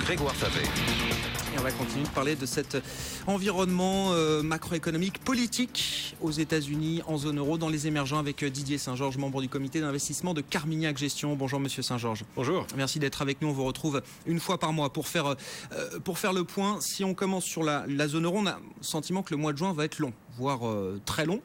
Grégoire Favet. Et on va continuer de parler de cet environnement macroéconomique, politique aux États-Unis, en zone euro, dans les émergents, avec Didier Saint-Georges, membre du comité d'investissement de Carmignac Gestion. Bonjour Monsieur Saint-Georges. Bonjour. Merci d'être avec nous. On vous retrouve une fois par mois pour faire le point. Si on commence sur la zone euro, on a le sentiment que le mois de juin va être long, voire très long.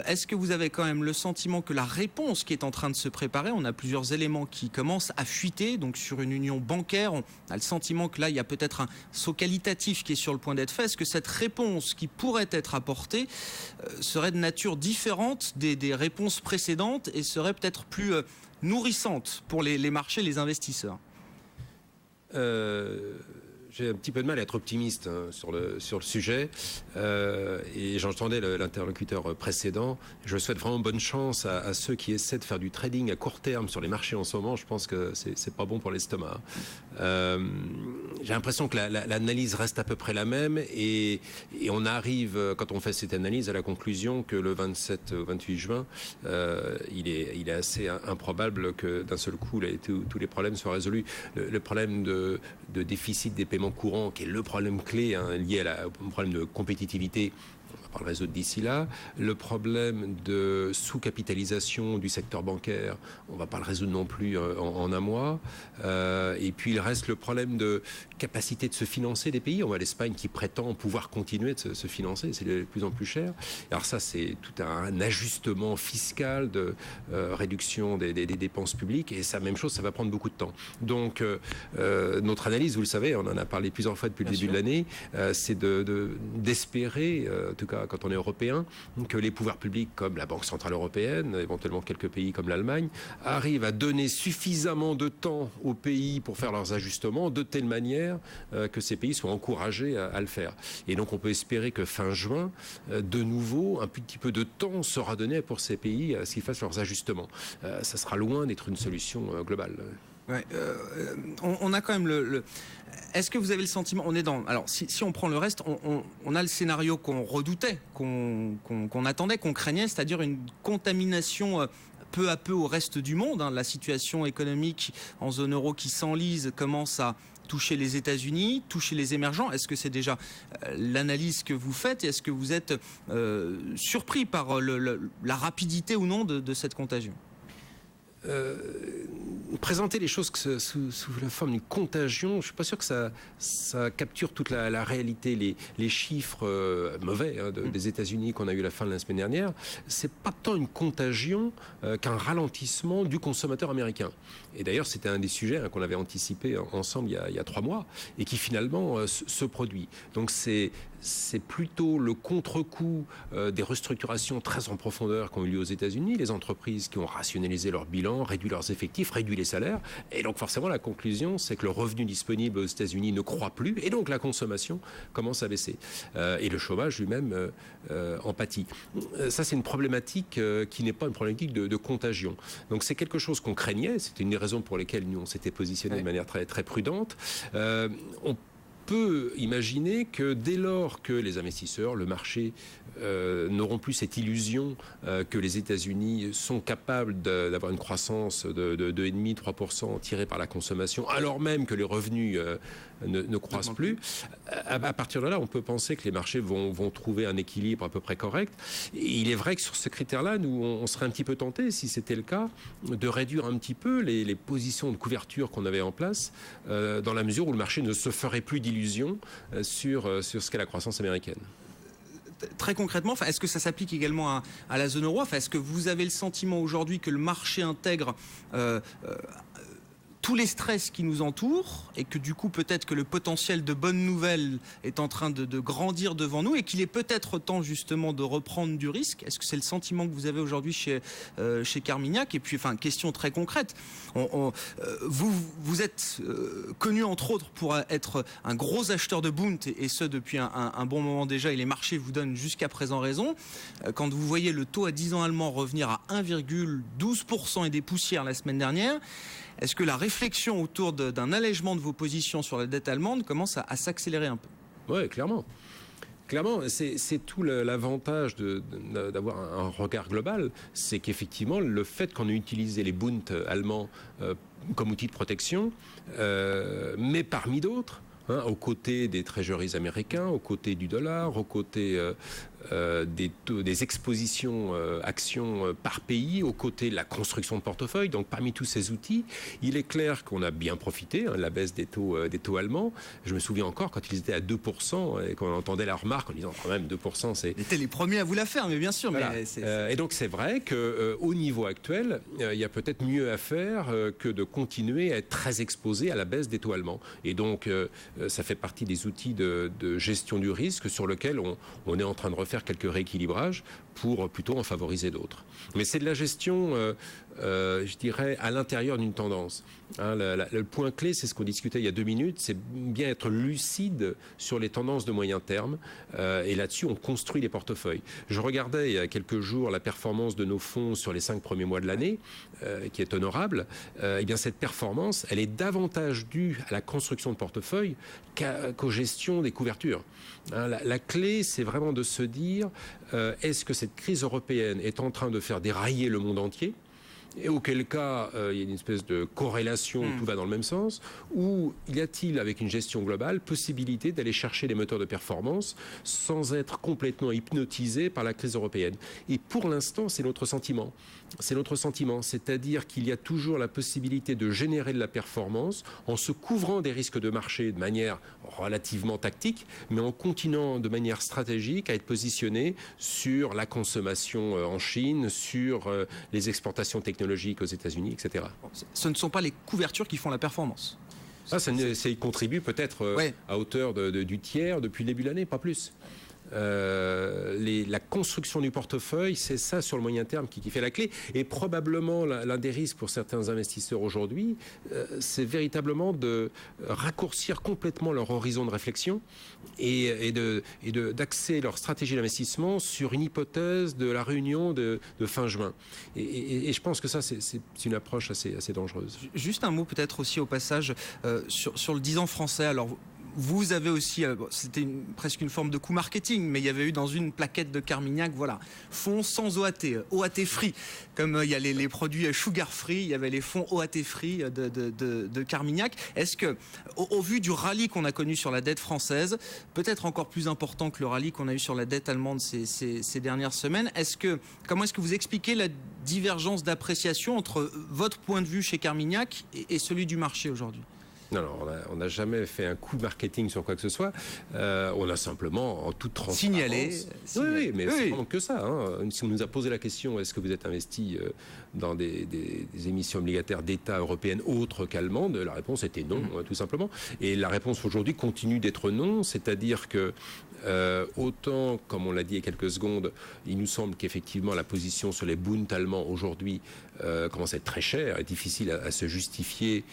Est-ce que vous avez quand même le sentiment que la réponse qui est en train de se préparer, on a plusieurs éléments qui commencent à fuiter, donc sur une union bancaire, on a le sentiment que là, il y a peut-être un saut qualitatif qui est sur le point d'être fait. Est-ce que cette réponse qui pourrait être apportée serait de nature différente des réponses précédentes et serait peut-être plus nourrissante pour les marchés, les investisseurs ? J'ai un petit peu de mal à être optimiste sur le sujet et j'entendais l'interlocuteur précédent. Je souhaite vraiment bonne chance à ceux qui essaient de faire du trading à court terme sur les marchés en ce moment. Je pense que c'est pas bon pour l'estomac. J'ai l'impression que l'analyse reste à peu près la même et on arrive, quand on fait cette analyse, à la conclusion que le 27 ou 28 juin, il est assez improbable que d'un seul coup tous les problèmes soient résolus. Le problème de déficit des paiements courants, qui est le problème clé lié au problème de compétitivité, on va pas le résoudre d'ici là. Le problème de sous-capitalisation du secteur bancaire, on va pas le résoudre non plus en un mois. Et puis il reste le problème de capacité de se financer des pays. On voit l'Espagne qui prétend pouvoir continuer de se financer, c'est de plus en plus cher. Alors ça, c'est tout un ajustement fiscal de réduction des dépenses publiques, et ça, même chose, ça va prendre beaucoup de temps. Donc notre analyse, vous le savez, on en a parlé plusieurs fois depuis le début de l'année, c'est d'espérer, en tout cas quand on est européen, que les pouvoirs publics comme la Banque Centrale Européenne, éventuellement quelques pays comme l'Allemagne, arrivent à donner suffisamment de temps aux pays pour faire leurs ajustements, de telle manière que ces pays soient encouragés à le faire. Et donc on peut espérer que fin juin, de nouveau, un petit peu de temps sera donné pour ces pays à ce qu'ils fassent leurs ajustements. Ça sera loin d'être une solution globale. Ouais, on a quand même Est-ce que vous avez le sentiment, alors si on prend le reste, on a le scénario qu'on redoutait, qu'on attendait, qu'on craignait, c'est-à-dire une contamination peu à peu au reste du monde. La situation économique en zone euro qui s'enlise commence à toucher les États-Unis, toucher les émergents. Est-ce que c'est déjà l'analyse que vous faites et est-ce que vous êtes surpris par la rapidité ou non de cette contagion ? Présenter les choses sous la forme d'une contagion, je ne suis pas sûr que ça capture toute la réalité. Les chiffres mauvais des États-Unis qu'on a eu la fin de la semaine dernière, c'est pas tant une contagion qu'un ralentissement du consommateur américain. Et d'ailleurs, c'était un des sujets qu'on avait anticipé ensemble il y a 3 mois et qui finalement se produit. Donc c'est plutôt le contre-coup des restructurations très en profondeur qui ont eu lieu aux États-Unis, les entreprises qui ont rationalisé leur bilan, réduit leurs effectifs, réduit les salaires. Et donc forcément, la conclusion, c'est que le revenu disponible aux États-Unis ne croît plus et donc la consommation commence à baisser. Et le chômage lui-même en pâtit. Ça, c'est une problématique qui n'est pas une problématique de contagion. Donc c'est quelque chose qu'on craignait. C'était une des raisons pour lesquelles nous, on s'était positionné de manière très, très prudente. On peut imaginer que dès lors que les investisseurs, le marché, n'auront plus cette illusion que les États-Unis sont capables d'avoir une croissance de 2,5-3% tirée par la consommation, alors même que les revenus ne croissent plus, à partir de là, on peut penser que les marchés vont trouver un équilibre à peu près correct. Et il est vrai que sur ce critère-là, nous, on serait un petit peu tentés, si c'était le cas, de réduire un petit peu les positions de couverture qu'on avait en place, dans la mesure où le marché ne se ferait plus d'illusions sur ce qu'est la croissance américaine. Très concrètement, est-ce que ça s'applique également à la zone euro ? Est-ce que vous avez le sentiment aujourd'hui que le marché intègre tous les stress qui nous entourent et que du coup peut-être que le potentiel de bonnes nouvelles est en train de grandir devant nous et qu'il est peut-être temps justement de reprendre du risque ? Est-ce que c'est le sentiment que vous avez aujourd'hui chez Carmignac ? Et puis, question très concrète, vous êtes connu entre autres pour être un gros acheteur de Bund et ce depuis un bon moment déjà, et les marchés vous donnent jusqu'à présent raison. Quand vous voyez le taux à 10 ans allemand revenir à 1,12% et des poussières la semaine dernière, est-ce que la réflexion autour d'un allègement de vos positions sur la dette allemande commence à s'accélérer un peu ? Oui, clairement. Clairement, c'est tout l'avantage d'avoir un regard global, c'est qu'effectivement, le fait qu'on ait utilisé les Bund allemands comme outil de protection, mais parmi d'autres, aux côtés des treasuries américains, aux côtés du dollar, aux côtés des expositions actions par pays, aux côtés de la construction de portefeuille. Donc parmi tous ces outils, il est clair qu'on a bien profité de la baisse des taux allemands. Je me souviens encore quand ils étaient à 2% et qu'on entendait la remarque en disant quand même 2%, c'est... Ils étaient les premiers à vous la faire, mais bien sûr. Voilà. Et donc c'est vrai qu'au niveau actuel, il y a peut-être mieux à faire que de continuer à être très exposé à la baisse des taux allemands. Et donc ça fait partie des outils de gestion du risque sur lesquels on est en train de refaire quelques rééquilibrages pour plutôt en favoriser d'autres. Mais c'est de la gestion, je dirais, à l'intérieur d'une tendance. Le point clé, c'est ce qu'on discutait il y a 2 minutes, c'est bien être lucide sur les tendances de moyen terme. Et là-dessus, on construit les portefeuilles. Je regardais il y a quelques jours la performance de nos fonds sur les 5 premiers mois de l'année, qui est honorable. Eh bien, cette performance, elle est davantage due à la construction de portefeuilles qu'aux gestions des couvertures. La clé, c'est vraiment de se dire, est-ce que cette crise européenne est en train de faire dérailler le monde entier ? Et auquel cas, il y a une espèce de corrélation, tout va dans le même sens, ou y a-t-il, avec une gestion globale, possibilité d'aller chercher des moteurs de performance sans être complètement hypnotisé par la crise européenne ? Et pour l'instant, c'est notre sentiment. C'est notre sentiment, c'est-à-dire qu'il y a toujours la possibilité de générer de la performance en se couvrant des risques de marché de manière relativement tactique, mais en continuant de manière stratégique à être positionné sur la consommation en Chine, sur les exportations technologiques aux États-Unis, etc. Ce ne sont pas les couvertures qui font la performance. Ça y contribue peut-être à hauteur du tiers depuis le début de l'année, pas plus. La construction du portefeuille, c'est ça sur le moyen terme qui fait la clé. Et probablement l'un des risques pour certains investisseurs aujourd'hui, c'est véritablement de raccourcir complètement leur horizon de réflexion et d'axer leur stratégie d'investissement sur une hypothèse de la réunion de fin juin. Et je pense que ça, c'est une approche assez dangereuse. Juste un mot peut-être aussi au passage sur le 10 ans français. Alors, vous avez aussi, c'était presque une forme de coup marketing, mais il y avait eu dans une plaquette de Carmignac, voilà, fonds sans OAT, OAT free. Comme il y a les produits sugar free, il y avait les fonds OAT free de Carmignac. Est-ce que, au vu du rallye qu'on a connu sur la dette française, peut-être encore plus important que le rallye qu'on a eu sur la dette allemande ces dernières semaines, comment est-ce que vous expliquez la divergence d'appréciation entre votre point de vue chez Carmignac et celui du marché aujourd'hui ? Non, on n'a jamais fait un coup marketing sur quoi que ce soit. On a simplement, en toute transparence... Signalé. Oui, mais c'est vraiment que ça. Si on nous a posé la question, est-ce que vous êtes investi dans des émissions obligataires d'État européennes autres qu'allemandes, la réponse était non, tout simplement. Et la réponse aujourd'hui continue d'être non, c'est-à-dire que autant, comme on l'a dit il y a quelques secondes, il nous semble qu'effectivement la position sur les Bund allemands aujourd'hui commence à être très chère et difficile à se justifier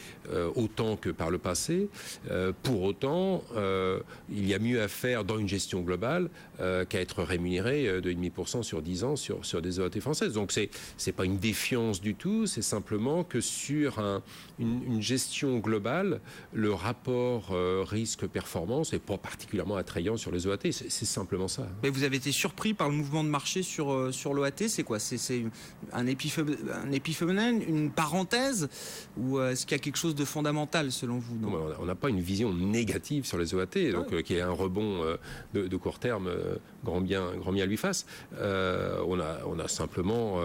autant que par le passé. Pour autant, il y a mieux à faire dans une gestion globale qu'à être rémunéré de 0,5% sur 10 ans sur des OAT françaises. Donc c'est pas une défiance du tout, c'est simplement que sur une gestion globale, le rapport risque-performance n'est pas particulièrement attrayant sur les OAT. C'est simplement ça. Mais vous avez été surpris par le mouvement de marché sur l'OAT. C'est quoi ? C'est un épiphénomène, une parenthèse, ou est-ce qu'il y a quelque chose de fondamental selon vous ? Non, on n'a pas une vision négative sur les OAT, donc qu'il y ait un rebond de court terme, grand bien lui fasse. On a simplement,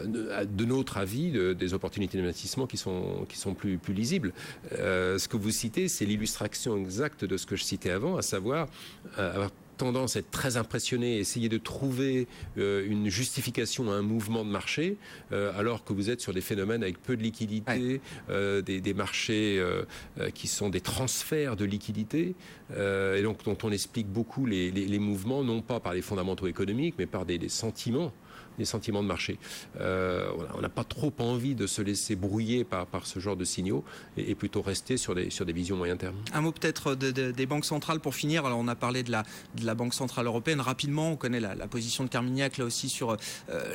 de notre avis, des opportunités d'investissement qui sont plus lisibles. Ce que vous citez, c'est l'illustration exacte de ce que je citais avant, à savoir avoir tendance à être très impressionné, essayer de trouver une justification à un mouvement de marché, alors que vous êtes sur des phénomènes avec peu de liquidité, des marchés qui sont des transferts de liquidité, et donc dont on explique beaucoup les mouvements, non pas par les fondamentaux économiques, mais par des sentiments des sentiments de marché. On n'a pas trop envie de se laisser brouiller par ce genre de signaux et plutôt rester sur des visions moyen terme. Un mot peut-être des banques centrales pour finir. Alors on a parlé de la Banque centrale européenne. Rapidement, on connaît la position de Carmignac là aussi sur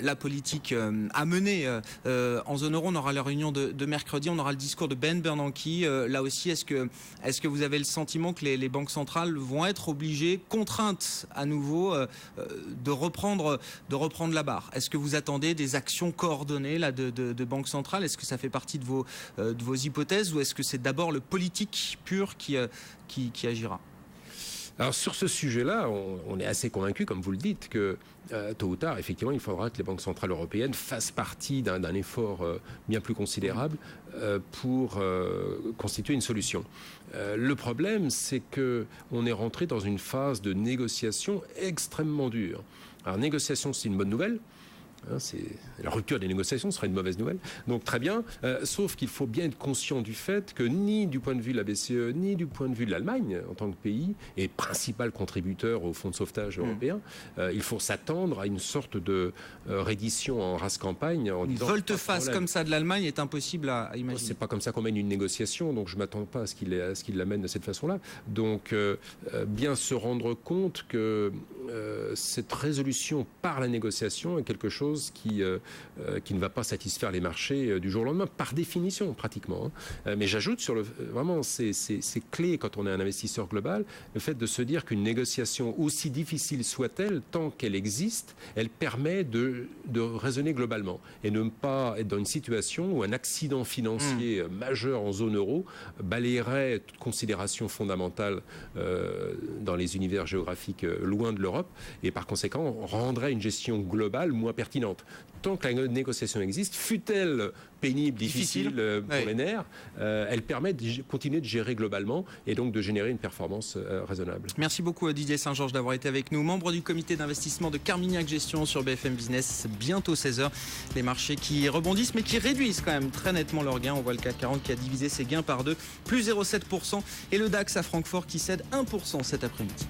la politique à mener en zone euro. On aura la réunion de mercredi. On aura le discours de Ben Bernanke. Là aussi, est-ce que vous avez le sentiment que les banques centrales vont être obligées, contraintes à nouveau, de reprendre la barre? Est-ce que vous attendez des actions coordonnées là, de banques centrales? Est-ce que ça fait partie de vos hypothèses ou est-ce que c'est d'abord le politique pur qui agira? Alors sur ce sujet-là, on est assez convaincu, comme vous le dites, que tôt ou tard, effectivement, il faudra que les banques centrales européennes fassent partie d'un effort bien plus considérable pour constituer une solution. Le problème, c'est qu'on est rentré dans une phase de négociation extrêmement dure. Alors négociation, c'est une bonne nouvelle. La rupture des négociations serait une mauvaise nouvelle. Donc très bien, sauf qu'il faut bien être conscient du fait que ni du point de vue de la BCE, ni du point de vue de l'Allemagne en tant que pays, et principal contributeur au fonds de sauvetage européen, il faut s'attendre à une sorte de reddition en race campagne. En disant, une volte-face comme ça de l'Allemagne est impossible à imaginer. C'est pas comme ça qu'on mène une négociation, donc je ne m'attends pas à ce qu'il l'amène de cette façon-là. Donc bien se rendre compte que cette résolution par la négociation est quelque chose qui ne va pas satisfaire les marchés du jour au lendemain, par définition, pratiquement. Mais j'ajoute vraiment, c'est clé quand on est un investisseur global, le fait de se dire qu'une négociation, aussi difficile soit-elle, tant qu'elle existe, elle permet de raisonner globalement et ne pas être dans une situation où un accident financier majeur en zone euro balayerait toute considération fondamentale dans les univers géographiques loin de l'Europe et par conséquent rendrait une gestion globale moins pertinente. Tant que la négociation existe, fût-elle pénible, difficile pour les nerfs, elle permet de continuer de gérer globalement et donc de générer une performance raisonnable. Merci beaucoup Didier Saint-Georges d'avoir été avec nous, membre du comité d'investissement de Carmignac Gestion sur BFM Business. Bientôt 16h, les marchés qui rebondissent mais qui réduisent quand même très nettement leurs gains. On voit le CAC 40 qui a divisé ses gains par deux, plus 0,7%, et le DAX à Francfort qui cède 1% cet après-midi.